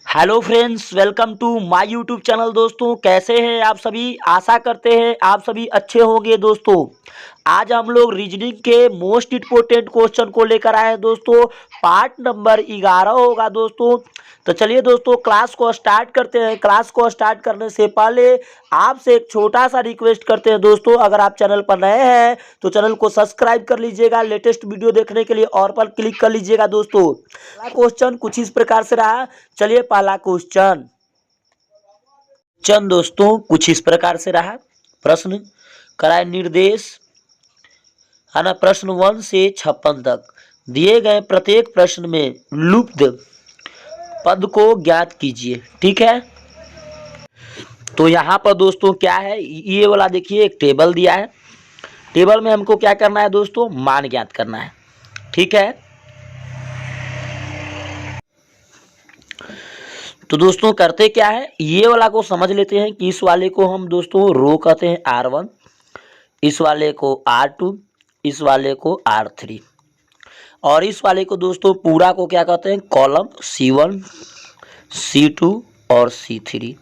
Hello friends, welcome to my YouTube channel. दोस्तों, कैसे हैं आप सभी? आशा करते हैं आप सभी अच्छे होंगे। दोस्तों, आज हम लोग रीजनिंग के मोस्ट इम्पोर्टेंट क्वेश्चन को लेकर आए हैं। दोस्तों, पार्ट नंबर 11 होगा। दोस्तों, तो चलिए दोस्तों क्लास को स्टार्ट करते हैं। क्लास को स्टार्ट करने से पहले आपसे एक छोटा सा रिक्वेस्ट करते हैं। दोस्तों, अगर आप चैनल पर नए हैं तो चैनल को सब्सक्राइब कर लीजिएगा लेटेस्ट वीडियो देखने के लिए, और पर क्लिक कर लीजिएगा। दोस्तों, क्वेश्चन कुछ इस प्रकार से रहा। चलिए पहला क्वेश्चन दोस्तों कुछ इस प्रकार से रहा। प्रश्न कराए निर्देश है ना, प्रश्न 1 से 56 तक दिए गए प्रत्येक प्रश्न में लुप्त पद को ज्ञात कीजिए। ठीक है, तो यहाँ पर दोस्तों क्या है, ये वाला देखिए एक टेबल दिया है। टेबल में हमको क्या करना है दोस्तों, मान ज्ञात करना है। ठीक है, तो दोस्तों करते क्या है, ये वाला को समझ लेते हैं कि इस वाले को हम दोस्तों रो कहते हैं R1, इस वाले को R2, इस वाले को R3, और इस वाले को दोस्तों पूरा को क्या कहते हैं, कॉलम C1, C2 और C3।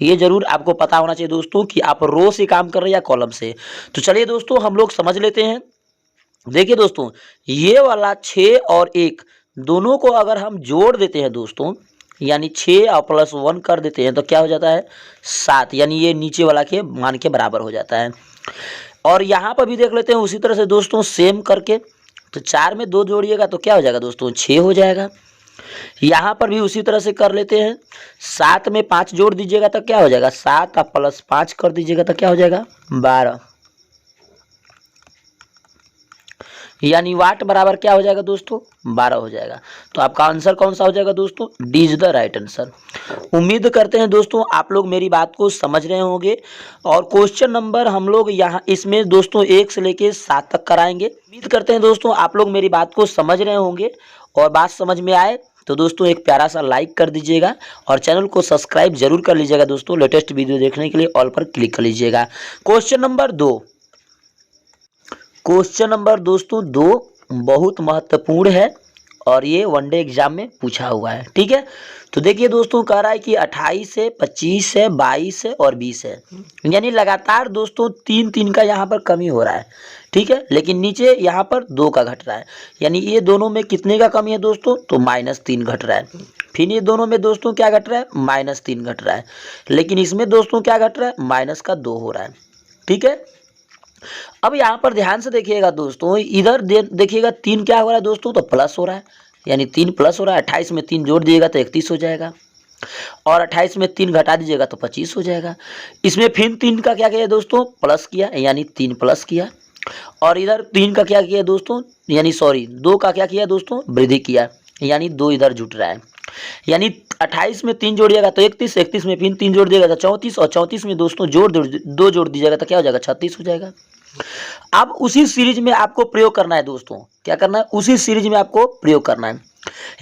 ये जरूर आपको पता होना चाहिए दोस्तों कि आप रो से काम कर रहे हैं या कॉलम से। तो चलिए दोस्तों हम लोग समझ लेते हैं। देखिए दोस्तों, ये वाला 6 और 1 दोनों को अगर हम जोड़ देते हैं दोस्तों, यानी 6 और +1 कर देते हैं तो क्या हो जाता है 7, यानी ये नीचे वाला के मान के बराबर हो जाता है। और यहाँ पर भी देख लेते हैं उसी तरह से दोस्तों सेम करके, तो 4 में 2 जोड़िएगा तो क्या हो जाएगा दोस्तों 6 हो जाएगा। यहाँ पर भी उसी तरह से कर लेते हैं, 7 में 5 जोड़ दीजिएगा तो क्या हो जाएगा 7 और +5 कर दीजिएगा तो क्या हो जाएगा 12, यानी वाट बराबर क्या हो जाएगा दोस्तों 12 हो जाएगा। तो आपका आंसर कौन सा हो जाएगा दोस्तों, D is the right answer. उम्मीद करते हैं दोस्तों आप लोग मेरी बात को समझ रहे होंगे। और क्वेश्चन नंबर हम लोग यहाँ इसमें दोस्तों 1 से लेके 7 तक कराएंगे। उम्मीद करते हैं दोस्तों आप लोग मेरी बात को समझ रहे होंगे, और बात समझ में आए तो दोस्तों एक प्यारा सा लाइक कर दीजिएगा और चैनल को सब्सक्राइब जरूर कर लीजिएगा। दोस्तों लेटेस्ट वीडियो देखने के लिए ऑल पर क्लिक कर लीजिएगा। क्वेश्चन नंबर 2, क्वेश्चन नंबर दोस्तों 2 बहुत महत्वपूर्ण है और ये वनडे एग्जाम में पूछा हुआ है। ठीक है, तो देखिए दोस्तों कह रहा है कि 28 है, 25 है, 22 है और 20 है, यानी लगातार दोस्तों 3 का यहाँ पर कमी हो रहा है। ठीक है, लेकिन नीचे यहाँ पर 2 का घट रहा है, यानी ये दोनों में कितने का कमी है दोस्तों, तो -3 घट रहा है। फिर ये दोनों में दोस्तों क्या घट रहा है, -3 घट रहा है, लेकिन इसमें दोस्तों क्या घट रहा है, -2 हो रहा है। ठीक है, अब यहाँ पर ध्यान से देखिएगा दोस्तों, इधर देखिएगा 3 क्या हो रहा है दोस्तों, तो प्लस हो रहा है, यानी 3 प्लस हो रहा है। 28 में 3 जोड़ दिएगा तो 31 हो जाएगा, और 28 में 3 घटा दीजिएगा तो 25 हो जाएगा। इसमें फिर 3 का क्या किया दोस्तों, प्लस किया, यानी 3 प्लस किया, और इधर 3 का क्या किया दोस्तों, यानी सॉरी 2 का क्या किया दोस्तों, वृद्धि किया, यानी 2 इधर जुट रहा है। यानी 28 में 3 जोड़िएगा तो 31, 31 में फिर 3 जोड़ दिएगा तो 34, और 34 में दोस्तों 2 जोड़ दीजिएगा तो क्या हो जाएगा 36 हो जाएगा। अब उसी सीरीज में आपको प्रयोग करना है दोस्तों, क्या करना है, उसी सीरीज में आपको प्रयोग करना है,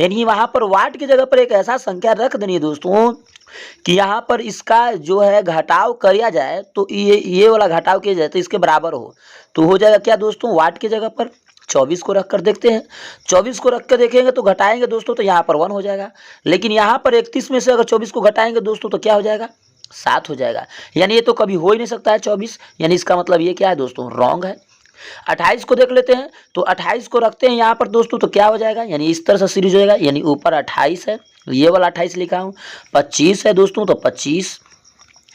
यानी वहां पर वाट की जगह पर एक ऐसा संख्या रख देनी है दोस्तों कि यहाँ पर इसका जो है घटाव किया जाए तो ये वाला घटाव किया जाए तो इसके बराबर हो, तो हो जाएगा क्या दोस्तों, वाट की जगह पर 24 को रख कर देखते हैं। 24 को रख कर देखेंगे तो घटाएंगे दोस्तों तो यहाँ पर 1 हो जाएगा, लेकिन यहाँ पर 31 में से अगर 24 को घटाएंगे दोस्तों तो क्या हो जाएगा 7 हो जाएगा, यानी ये तो कभी हो ही नहीं सकता है 24, यानी इसका मतलब ये क्या है दोस्तों, रॉन्ग है। 28 को देख लेते हैं, तो 28 को रखते हैं यहाँ पर दोस्तों तो क्या हो जाएगा, यानी इस तरह से सीरीज हो जाएगा, यानी ऊपर 28 है, ये वाला 28 लिखा हूँ, 25 है दोस्तों तो 25,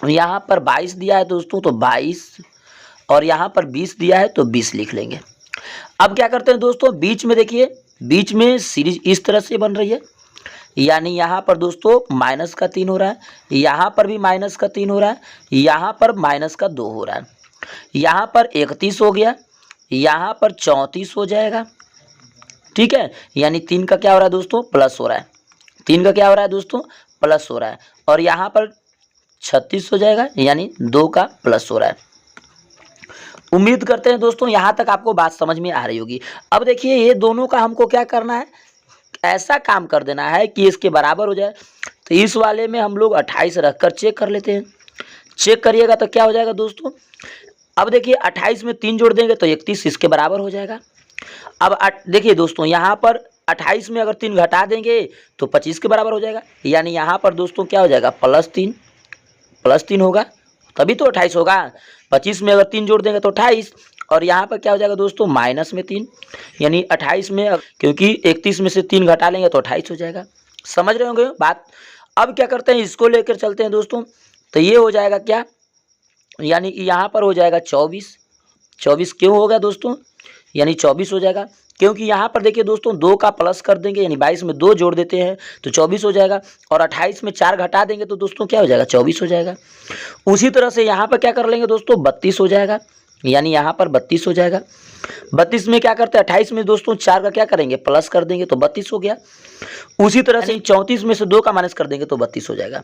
यहाँ पर 22 दिया है दोस्तों तो 22, और यहाँ पर 20 दिया है तो 20 लिख लेंगे। अब क्या करते हैं दोस्तों, बीच में देखिए, बीच में सीरीज इस तरह से बन रही है, यानी यहाँ पर दोस्तों -3 हो रहा है, यहाँ पर भी -3 हो रहा है, यहाँ पर -2 हो रहा है, यहाँ पर 31 हो गया, यहाँ पर 34 हो जाएगा। ठीक है, यानी 3 का क्या हो रहा है दोस्तों, प्लस हो रहा है, 3 का क्या हो रहा है दोस्तों, प्लस हो रहा है, और यहाँ पर 36 हो जाएगा, यानी 2 का प्लस हो रहा है। उम्मीद करते हैं दोस्तों यहाँ तक आपको बात समझ में आ रही होगी। अब देखिए ये दोनों का हमको क्या करना है, ऐसा काम कर देना है कि इसके बराबर हो जाए। तो इस वाले में हम लोग 28 रखकर चेक कर लेते हैं, चेक करिएगा तो क्या हो जाएगा दोस्तों, अब देखिए 28 में 3 जोड़ देंगे तो 31 इसके बराबर हो जाएगा। अब देखिए दोस्तों यहाँ पर 28 में अगर 3 घटा देंगे तो 25 के बराबर हो जाएगा। यानी यहाँ पर दोस्तों क्या हो जाएगा, +3 होगा, तभी तो 28 होगा। 25 में अगर 3 जोड़ देंगे तो 28, और यहाँ पर क्या हो जाएगा दोस्तों, -3, यानी 28 में, क्योंकि 31 में से 3 घटा लेंगे तो 28 हो जाएगा। समझ रहे होंगे बात। अब क्या करते हैं, इसको लेकर चलते हैं दोस्तों। तो ये हो जाएगा क्या, यानी यहाँ पर हो जाएगा 24 क्यों होगा दोस्तों, यानी 24 हो जाएगा, क्योंकि यहाँ पर देखिए दोस्तों 2 का प्लस कर देंगे, यानी 22 में 2 जोड़ देते हैं तो 24 हो जाएगा, और 28 में 4 घटा देंगे तो दोस्तों क्या हो जाएगा, 24 हो जाएगा। उसी तरह से यहाँ पर क्या कर लेंगे दोस्तों, 32 हो जाएगा, यानी यहाँ पर 32 हो जाएगा। 32 में क्या करते हैं, 28 में दोस्तों 4 का क्या करेंगे, प्लस कर देंगे तो 32 हो गया। उसी तरह से 34 में से 2 का माइनस कर देंगे तो 32 हो जाएगा।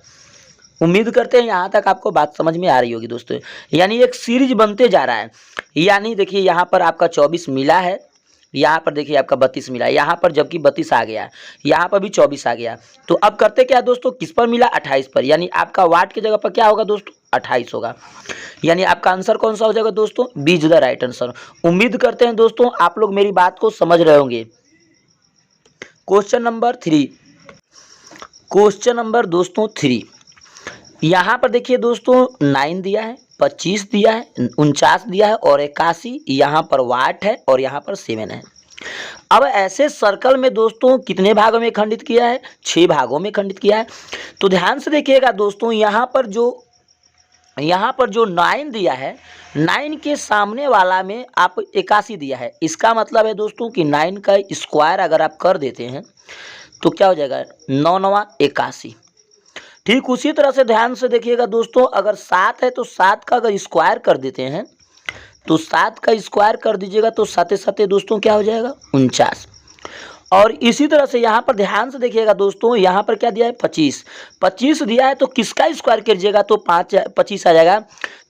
उम्मीद करते हैं यहाँ तक आपको बात समझ में आ रही होगी दोस्तों। यानी एक सीरीज बनते जा रहा है। यानी देखिए यहाँ पर आपका 24 मिला है, यहाँ पर देखिए आपका 32 मिला है, यहाँ पर जबकि 32 आ गया, यहाँ पर भी 24 आ गया। तो अब करते क्या दोस्तों, किस पर मिला, 28 पर, यानी आपका वाट की जगह पर क्या होगा दोस्तों, 28 होगा। यानी आपका आंसर कौन सा हो जाएगा दोस्तों, B is the right answer. उम्मीद करते हैं दोस्तों आप लोग मेरी बात को समझ रहे होंगे। क्वेश्चन नंबर 3, क्वेश्चन नंबर दोस्तों 3, यहाँ पर देखिए दोस्तों 9 दिया है, 25 दिया है, 49 दिया है और 81 यहाँ पर वाट है और यहाँ पर 7 है। अब ऐसे सर्कल में दोस्तों कितने भागों में खंडित किया है, 6 भागों में खंडित किया है। तो ध्यान से देखिएगा दोस्तों, यहाँ पर जो 9 दिया है, 9 के सामने वाला में आप 81 दिया है। इसका मतलब है दोस्तों कि 9 का स्क्वायर अगर आप कर देते हैं तो क्या हो जाएगा, 9 9 81। ठीक उसी तरह से ध्यान से देखिएगा दोस्तों, अगर 7 है तो 7 का अगर स्क्वायर कर देते हैं तो 7 का स्क्वायर कर दीजिएगा तो 7 7 दोस्तों क्या हो जाएगा, 49। और इसी तरह से यहाँ पर ध्यान से देखिएगा दोस्तों, यहाँ पर क्या दिया है, 25 दिया है, तो किसका स्क्वायर कीजिएगा तो 25 आ जाएगा।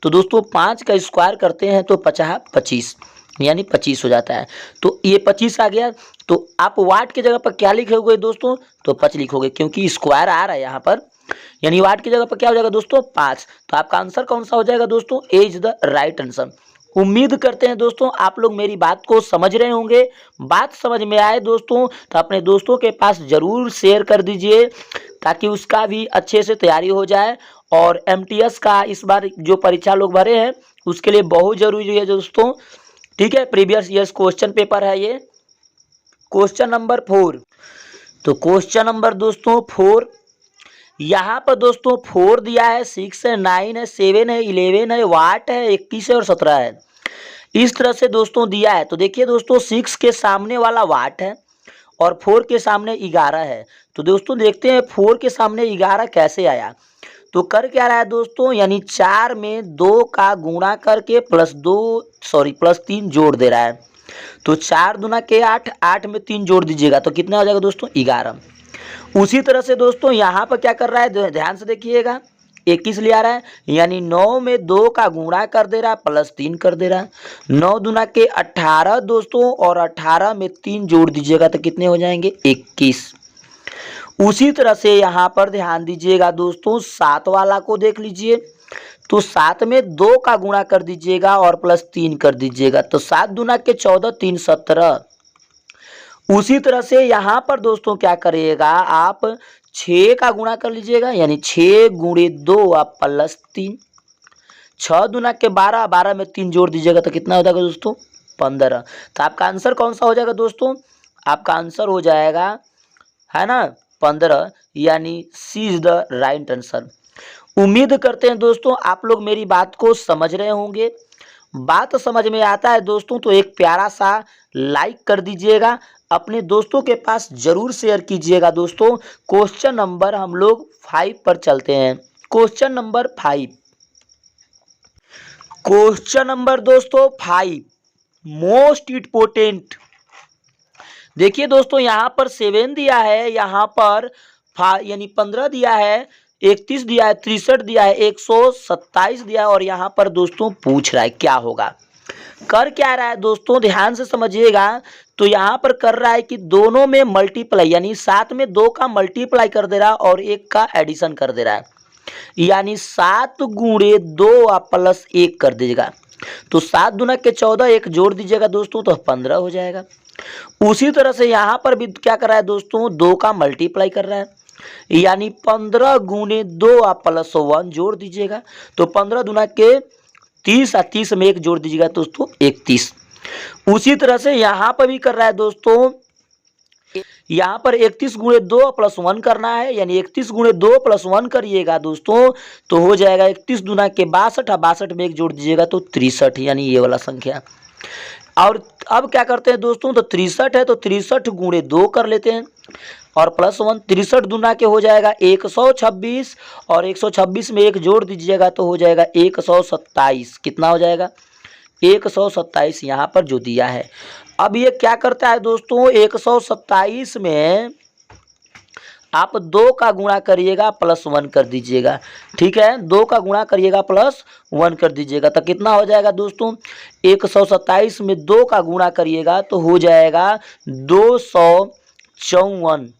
तो दोस्तों 5 का स्क्वायर करते हैं तो 25, यानी 25 हो जाता है। तो ये 25 आ गया। तो आप वाट की जगह पर क्या लिखोगे दोस्तों, तो 5 लिखोगे, क्योंकि स्क्वायर आ रहा है यहाँ पर, यानी वाट की जगह पर क्या हो जाएगा दोस्तों, 5। तो आपका आंसर कौन सा हो जाएगा दोस्तों, A is the right answer. उम्मीद करते हैं दोस्तों आप लोग मेरी बात को समझ रहे होंगे। बात समझ में आए दोस्तों तो अपने दोस्तों के पास ज़रूर शेयर कर दीजिए, ताकि उसका भी अच्छे से तैयारी हो जाए। और एमटीएस का इस बार जो परीक्षा लोग भरे हैं उसके लिए बहुत ज़रूरी है दोस्तों। ठीक है, प्रीवियस ईयर्स क्वेश्चन पेपर है ये। क्वेश्चन नंबर 4, तो क्वेश्चन नंबर दोस्तों 4, यहाँ पर दोस्तों 4 दिया है, 6 है, 9 है, 7 है, 11 है, वाट है, 21 है और 17 है। इस तरह से दोस्तों दिया है। तो देखिए दोस्तों 6 के सामने वाला वाट है और 4 के सामने 11 है। तो दोस्तों देखते हैं 4 के सामने 11 कैसे आया। तो कर क्या रहा है दोस्तों, यानी 4 में 2 का गुणा करके +3 जोड़ दे रहा है। तो 4 दूना के 8, 8 में 3 जोड़ दीजिएगा तो कितना हो जाएगा दोस्तों, 11। उसी तरह से दोस्तों यहाँ पर क्या कर रहा है, ध्यान से देखिएगा, 21 ले आ रहा है, यानी 9 में 2 का गुणा कर दे रहा है, +3 कर दे रहा है। 9 दूना के 18 दोस्तों, और 18 में 3 जोड़ दीजिएगा तो कितने हो जाएंगे, 21। उसी तरह से यहाँ पर ध्यान दीजिएगा दोस्तों, 7 वाला को देख लीजिए। तो 7 में 2 का गुणा कर दीजिएगा और +3 कर दीजिएगा, तो 7 दूना के 14, 3 17। उसी तरह से यहाँ पर दोस्तों क्या करिएगा, आप 6 का गुणा कर लीजिएगा, यानी 6 गुणे 2 आप +3। 6 दूना के 12, 12 में 3 जोड़ दीजिएगा तो कितना हो जाएगा दोस्तों, 15। तो आपका आंसर कौन सा हो जाएगा दोस्तों, आपका आंसर हो जाएगा, है ना, 15, यानी सी इज द राइट आंसर। उम्मीद करते हैं दोस्तों आप लोग मेरी बात को समझ रहे होंगे। बात समझ में आता है दोस्तों तो एक प्यारा सा लाइक कर दीजिएगा, अपने दोस्तों के पास जरूर शेयर कीजिएगा दोस्तों। क्वेश्चन नंबर हम लोग 5 पर चलते हैं। क्वेश्चन नंबर 5, क्वेश्चन नंबर दोस्तों 5 मोस्ट इम्पोर्टेंट। देखिए दोस्तों यहाँ पर 7 दिया है, यहाँ पर यानी 15 दिया है, 31 दिया है, 63 दिया है, 127 दिया है, और यहाँ पर दोस्तों पूछ रहा है क्या होगा। कर क्या रहा है दोस्तों, ध्यान से समझिएगा। तो यहाँ पर कर रहा है कि दोनों में मल्टीप्लाई, यानी 7 में 2 का मल्टीप्लाई कर दे रहा है और 1 का एडिशन कर दे रहा है, यानी 7 गुणे 2 आप +1 कर दीजिएगा। तो 7 दूना के 14, 1 जोड़ दीजिएगा दोस्तों तो 15 हो जाएगा। उसी तरह से यहाँ पर भी क्या कर रहा है दोस्तों, 2 का मल्टीप्लाई कर रहा है, यानी 15 गुने 2 आप प्लस 1 जोड़ दीजिएगा, तो 15 दूना के 30 और 30 में 1 जोड़ दीजिएगा दोस्तों 31। उसी तरह से यहाँ पर भी कर रहा है दोस्तों, यहाँ पर 31 गुणे 2 प्लस 1 करना है, यानी 31 गुणे 2 प्लस 1 करिएगा दोस्तों तो हो जाएगा 31 दूना के 62 और 62 में 1 जोड़ दीजिएगा तो 63, यानी ये वाला संख्या। और अब क्या करते हैं दोस्तों, तो 63 है तो 63 गुणे 2 कर लेते हैं और प्लस 1, 63 दूना के हो जाएगा 126 और 126 में 1 जोड़ दीजिएगा तो हो जाएगा 127। कितना हो जाएगा 127 यहाँ पर जो दिया है। अब ये क्या करता है दोस्तों, 127 में आप 2 का गुणा करिएगा प्लस 1 कर दीजिएगा, ठीक है, 2 का गुणा करिएगा प्लस 1 कर दीजिएगा तो कितना हो जाएगा दोस्तों, 127 में 2 का गुणा करिएगा तो हो जाएगा 254,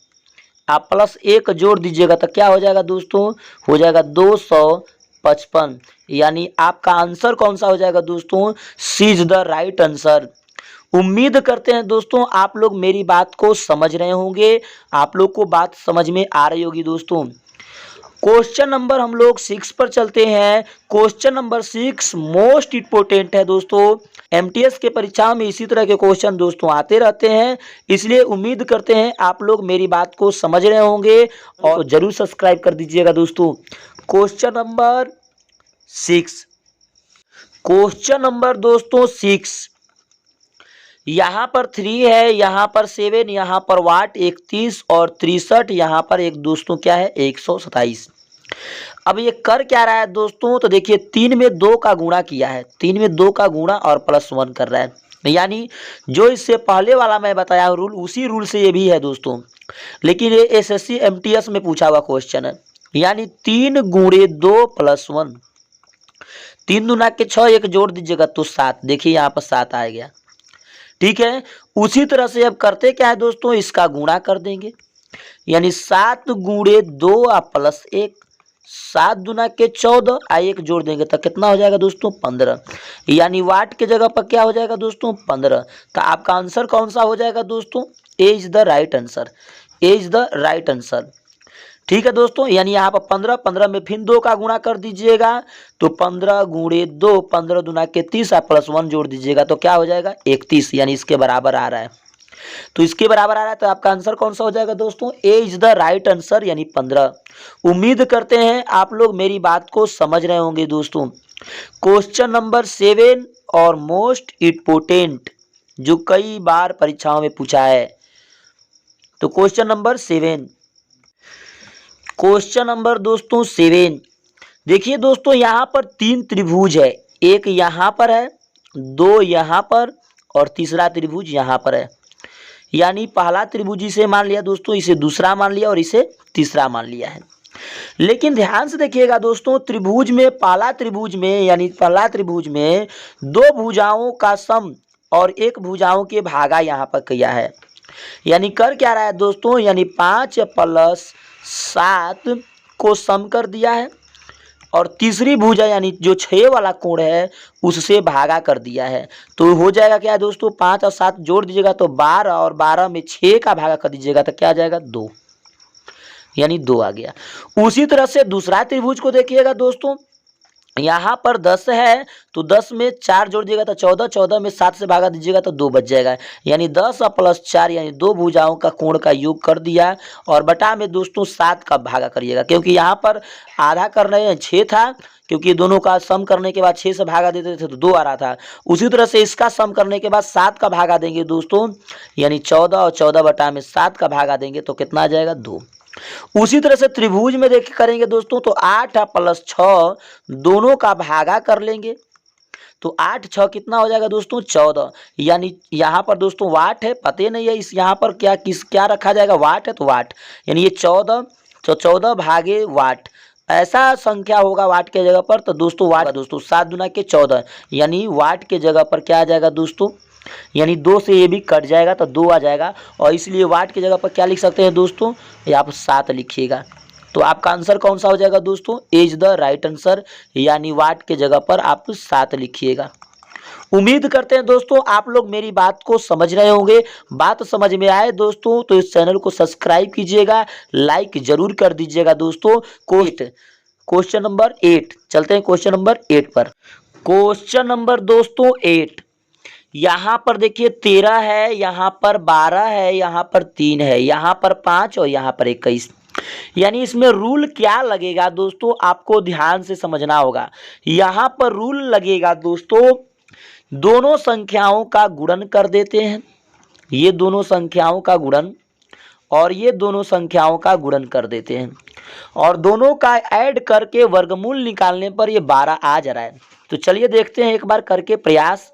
आप प्लस 1 जोड़ दीजिएगा तो क्या हो जाएगा दोस्तों, हो जाएगा 255, यानी आपका आंसर कौन सा हो जाएगा दोस्तों, सी इज द राइट आंसर। उम्मीद करते हैं दोस्तों आप लोग मेरी बात को समझ रहे होंगे, आप लोग को बात समझ में आ रही होगी दोस्तों। क्वेश्चन नंबर हम लोग 6 पर चलते हैं। क्वेश्चन नंबर 6 मोस्ट इम्पोर्टेंट है दोस्तों, एमटीएस के परीक्षा में इसी तरह के क्वेश्चन दोस्तों आते रहते हैं, इसलिए उम्मीद करते हैं आप लोग मेरी बात को समझ रहे होंगे और जरूर सब्सक्राइब कर दीजिएगा दोस्तों। क्वेश्चन नंबर 6, क्वेश्चन नंबर दोस्तों 6, यहाँ पर 3 है, यहाँ पर 7, यहाँ पर वाट 31 और 63, यहाँ पर एक दोस्तों क्या है 127। अब ये कर क्या रहा है दोस्तों, तो देखिए 3 में 2 का गुणा किया है, 3 में 2 का गुणा और प्लस 1 कर रहा है, यानी जो इससे पहले वाला मैं बताया रूल उसी रूल से ये भी है दोस्तों, लेकिन ये एसएससी एमटीएस में पूछा हुआ क्वेश्चन है, यानी 3 गुणे 2 प्लस 1, 3 दूना के 6, 1 जोड़ दीजिएगा तो 7, देखिए यहाँ पर 7 आ गया, ठीक है। उसी तरह से अब करते क्या है दोस्तों, इसका गुणा कर देंगे, यानी 7 गुणे 2 आप प्लस 1, 7 दूना के 14 आ 1 जोड़ देंगे तो कितना हो जाएगा दोस्तों 15, यानी वाट के जगह पर क्या हो जाएगा दोस्तों 15। तो आपका आंसर कौन सा हो जाएगा दोस्तों, A is the right answer, A is the right answer, ठीक है दोस्तों। यानी यहाँ पर 15, 15 में फिर 2 का गुणा कर दीजिएगा तो 15 गुणे 2, 15 दूना के 30 आप प्लस 1 जोड़ दीजिएगा तो क्या हो जाएगा 31, यानी इसके बराबर आ रहा है, तो इसके बराबर आ रहा है तो आपका आंसर कौन सा हो जाएगा दोस्तों, A is the right answer, यानी 15। उम्मीद करते हैं आप लोग मेरी बात को समझ रहे होंगे दोस्तों। क्वेश्चन नंबर 7 और मोस्ट इम्पोर्टेंट जो कई बार परीक्षाओं में पूछा है, तो क्वेश्चन नंबर 7, क्वेश्चन नंबर दोस्तों 7, देखिए दोस्तों यहाँ पर 3 त्रिभुज है, एक यहाँ पर है, 2 यहाँ पर और तीसरा त्रिभुज यहाँ पर है, यानी पहला त्रिभुज इसे मान लिया दोस्तों, इसे दूसरा मान लिया और इसे तीसरा मान लिया है। लेकिन ध्यान से देखिएगा दोस्तों, त्रिभुज में पहला त्रिभुज में यानी पहला त्रिभुज में 2 भुजाओं का सम और 1 भुजाओं के भागा यहाँ पर किया है, यानी कर क्या रहा है दोस्तों, यानी 5 प्लस 7 को सम कर दिया है और तीसरी भुजा यानी जो 6 वाला कोण है उससे भागा कर दिया है, तो हो जाएगा क्या दोस्तों, 5 और 7 जोड़ दीजिएगा तो 12 और 12 में 6 का भागा कर दीजिएगा तो क्या आ जाएगा 2, यानी 2 आ गया। उसी तरह से दूसरा त्रिभुज को देखिएगा दोस्तों, यहाँ पर 10 है तो 10 में 4 जोड़ दिएगा तो 14, 14 में 7 से भागा दीजिएगा तो 2 बच जाएगा, यानी 10 और प्लस 4 यानी 2 भुजाओं का कोण का योग कर दिया और बटा में दोस्तों 7 का भागा करिएगा, क्योंकि यहाँ पर आधा कर रहे हैं 6 था, क्योंकि दोनों का सम करने के बाद 6 से भागा देते थे तो 2 आ रहा था। उसी तरह से इसका सम करने के बाद 7 का भागा देंगे दोस्तों, यानी 14 और 14 बटा में 7 का भागा देंगे तो कितना आ जाएगा 2। उसी तरह से त्रिभुज में देख करेंगे दोस्तों तो 8 प्लस 6 दोनों का भागा कर लेंगे तो 8 6 कितना हो जाएगा दोस्तों 14, यानी यहाँ पर दोस्तों वाट है, पते नहीं है इस यहाँ पर क्या रखा जाएगा, वाट है तो वाट, यानी ये 14 तो 14 भागे वाट ऐसा संख्या होगा वाट के जगह पर, तो दोस्तों वाट दोस्तों 7 दूना के 14, यानी वाट के जगह पर क्या आ जाएगा दोस्तों, यानी 2 से ये भी कट जाएगा तो 2 आ जाएगा, और इसलिए वाट की जगह पर क्या लिख सकते हैं दोस्तों, यहाँ पर 7 लिखिएगा, तो आपका आंसर कौन सा हो जाएगा दोस्तों, A is the right answer, यानी वाट के जगह पर आप 7 लिखिएगा। उम्मीद करते हैं दोस्तों आप लोग मेरी बात को समझ रहे होंगे। बात समझ में आए दोस्तों तो इस चैनल को सब्सक्राइब कीजिएगा, लाइक जरूर कर दीजिएगा दोस्तों। क्वेश्चन नंबर 8, चलते हैं क्वेश्चन नंबर 8 पर। क्वेश्चन नंबर दोस्तों 8, यहाँ पर देखिए 13 है, यहाँ पर 12 है, यहाँ पर 3 है, यहाँ पर 5 और यहाँ पर 21। यानी इसमें रूल क्या लगेगा दोस्तों, आपको ध्यान से समझना होगा। यहाँ पर रूल लगेगा दोस्तों, दोनों संख्याओं का गुणन कर देते हैं, ये दोनों संख्याओं का गुणन और ये दोनों संख्याओं का गुणन कर देते हैं और दोनों का ऐड करके वर्गमूल निकालने पर ये 12 आ जा रहा है। तो चलिए देखते हैं एक बार करके प्रयास।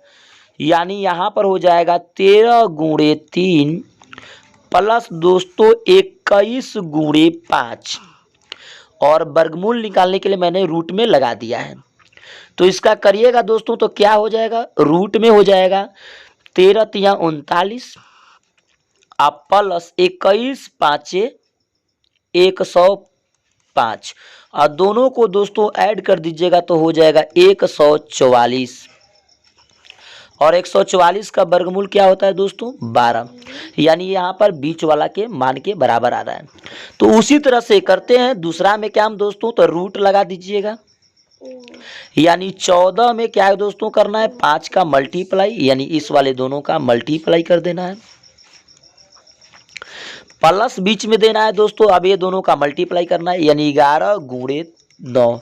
यानी यहाँ पर हो जाएगा 13 गुणे 3 प्लस दोस्तों 21 गुणे 5 और वर्गमूल निकालने के लिए मैंने रूट में लगा दिया है। तो इसका करिएगा दोस्तों तो क्या हो जाएगा, रूट में हो जाएगा 13 तिया 39 आप प्लस 21 पाँचे 105 और दोनों को दोस्तों ऐड कर दीजिएगा तो हो जाएगा 144 और 144 का वर्गमूल क्या होता है दोस्तों 12। यानी यहाँ पर बीच वाला के मान के बराबर आ रहा है। तो उसी तरह से करते हैं दूसरा में क्या हम दोस्तों, तो रूट लगा दीजिएगा। यानी 14 में क्या है दोस्तों करना है 5 का मल्टीप्लाई, यानी इस वाले दोनों का मल्टीप्लाई कर देना है, प्लस बीच में देना है दोस्तों। अब ये दोनों का मल्टीप्लाई करना है, यानी 11 गुणे 9।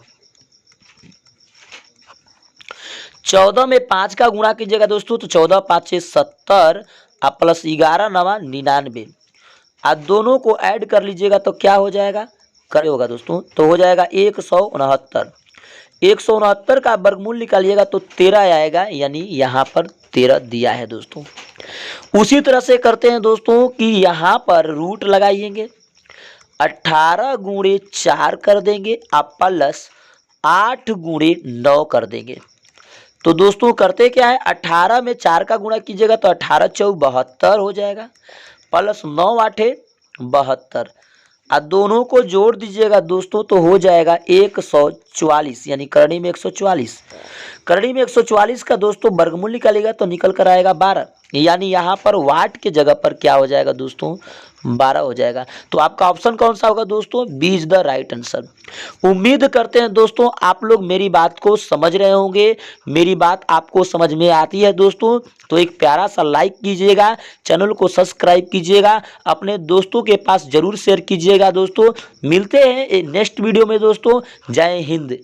14 में 5 का गुणा कीजिएगा दोस्तों तो 14 5 70 अब प्लस 11 9 99। अब दोनों को ऐड कर लीजिएगा तो क्या हो जाएगा, करे होगा दोस्तों तो हो जाएगा 169। 169 का वर्गमूल निकालिएगा तो 13 आएगा, यानी यहाँ पर 13 दिया है दोस्तों। उसी तरह से करते हैं दोस्तों कि यहाँ पर रूट लगाइएंगे, 18 गुणे 4 कर देंगे आप प्लस 8 गुणे 9 कर देंगे। तो दोस्तों करते क्या है, 18 में 4 का गुणा कीजिएगा तो 18 चौक 72 हो जाएगा प्लस 9 8 72 और दोनों को जोड़ दीजिएगा दोस्तों तो हो जाएगा 144, यानी करणी में 144। करणी में 144 का दोस्तों वर्गमूल निकालेगा तो निकल कर आएगा 12, यानी यहाँ पर वाट के जगह पर क्या हो जाएगा दोस्तों 12 हो जाएगा। तो आपका ऑप्शन कौन सा होगा दोस्तों, B is the right answer. उम्मीद करते हैं दोस्तों आप लोग मेरी बात को समझ रहे होंगे, मेरी बात आपको समझ में आती है दोस्तों। तो एक प्यारा सा लाइक कीजिएगा, चैनल को सब्सक्राइब कीजिएगा, अपने दोस्तों के पास जरूर शेयर कीजिएगा दोस्तों। मिलते हैं नेक्स्ट वीडियो में दोस्तों। जय हिंद।